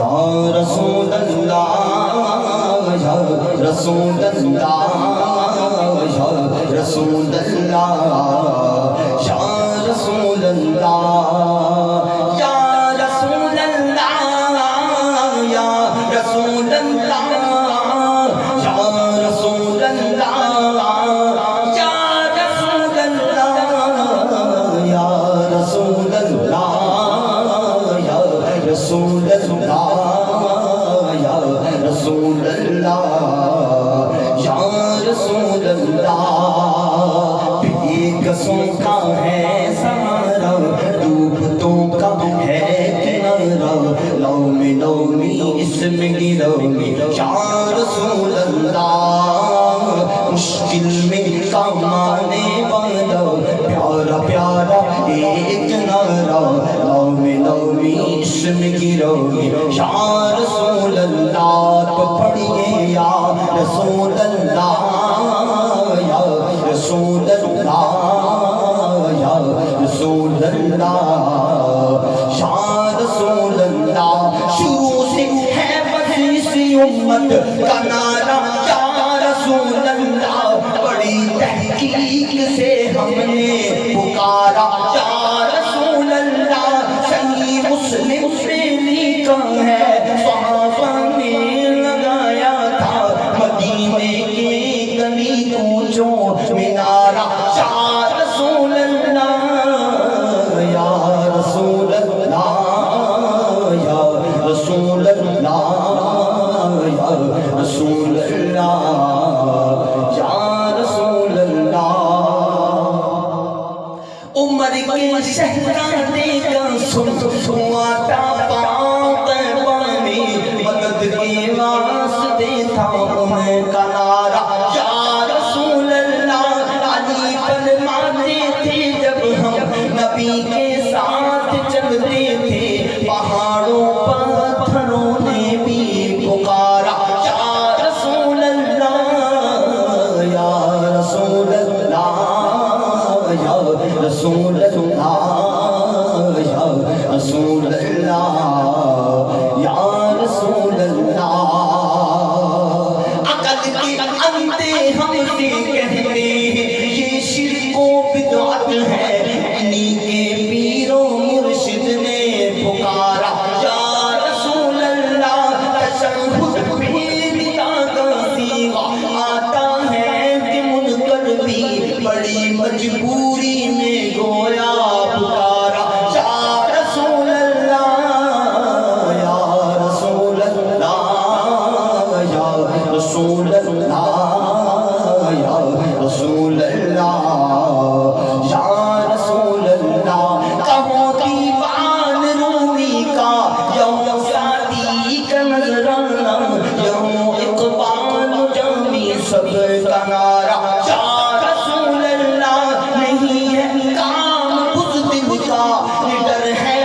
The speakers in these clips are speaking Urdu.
یا رسول اللہ یا رسول اللہ یا رسول اللہ یا رسول اللہ یا رسول اللہ یا رسول اللہ یا رسول اللہ یا رسول اللہ یا رسول اللہ یا رسول اللہ یا رسول اللہ یا رسول اللہ قصوں کا ہے سہارا ڈوبتوں کا ہے کنارہ لومی اس میں گرومی یا رسول اللہ مشکل میں کام آنے والا پیارا پیارا ایک نعرہ لومی اس میں گرومی یا رسول اللہ تو پڑھئے یا رسول اللہ یا رسول اللہ یا رسول اللہ یا رسول اللہ شروع سے ہے بسی سی امت کا نعرہ یا رسول اللہ بڑی تحقیق سے ہم نے پکارا یا رسول اللہ صحیح مسلم سے لکھا ہے صحابہ نے لگایا تھا مدینے کے گلی کوچوں مینارہ یا رسول اللہ یا رسول اللہ یا رسول اللہ یا رسول اللہ یا رسول اللہ عمر کے شہزادے کا سنواتا پاک پانی مدد کے واسطے تھا ان کا نعرہ یا رسول اللہ علی فرماتے تھے جب ہم نبی کے ساتھ چلتے تھے پہاڑوں پتھروں نے بھی پکارا یا رسول اللہ یا رسول اللہ یا رسول اللہ یا رسول اللہ یا رسول اللہ عقل کے اندھے ہم سے کہتے ہیں یہ شرک و بدعت ہے انہی کے پیر و مرشد نے پکارا یا رسول اللہ تشہد بھی بدعت کا صیغہ آتا ہے کہ منکر بھی بڑی مجبوری میں گویا پکارا یا رسول اللہ یا رسول اللہ یا رسول اللہ یا رسول اللہ یا رسول اللہ کہو دیوان رومی کا یوم سعدی کا نظرانہ یوم اقبال جامی سب کا نعرہ یا رسول اللہ نہیں ہے کام بزدل کا نڈر ہے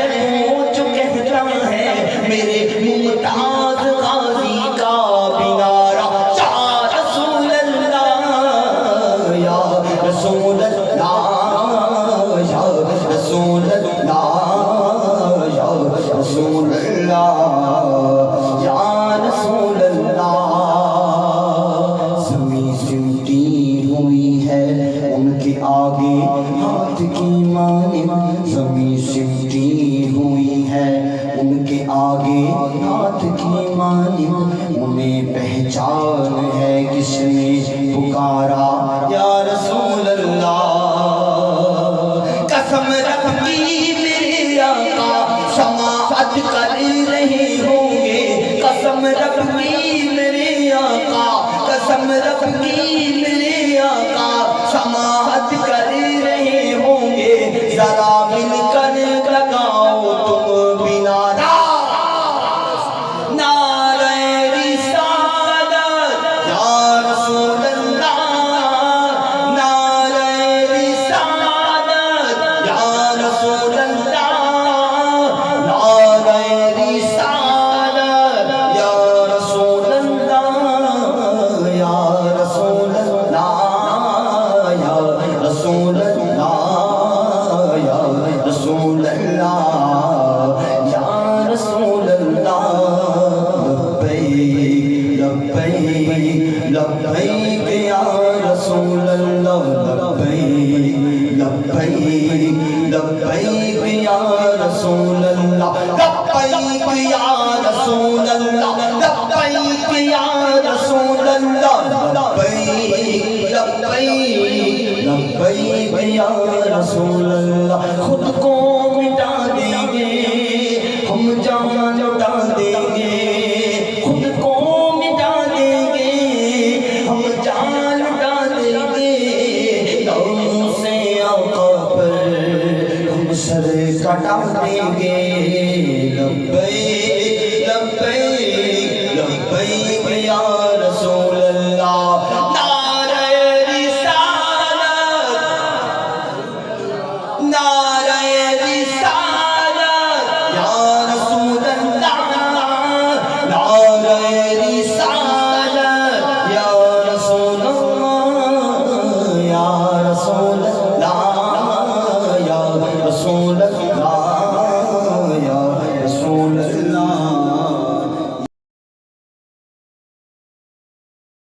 وہ جو کہتا ہے میرے ممتاز غازی کا بنارہ یا رسول اللہ یا رسول اللہ یا رسول اللہ یا رسول اللہ یا رسول اللہ زمین سمٹی ہوئی ہے ان کے آگے ہاتھ کی مانند زمین سمٹی ہوئی ہے ان کے آگے ہاتھ کی مانند انہیں پہچان ہے کس نے پکارا یا رسول اللہ قسم ربی میرے آقا سماعت کر رہے ہوں گے قسم ربی میرے آقا قسم ربی میرے آقا سماعت کر رہے ہوں گے ذرا مل کر لگاؤ تم بھی نعرہ نعرہ رسالت یا رسول اللہ نعرہ رسالت یا رسول اللہ نعرہ رسالت یا رسول اللہ یا رسول اللہ لبیک یا رسول اللہ لبیک یا رسول اللہ لبیک لبیک لبیک یا رسول اللہ خود کو مٹا دیں گے ہم جان لٹا دیں گے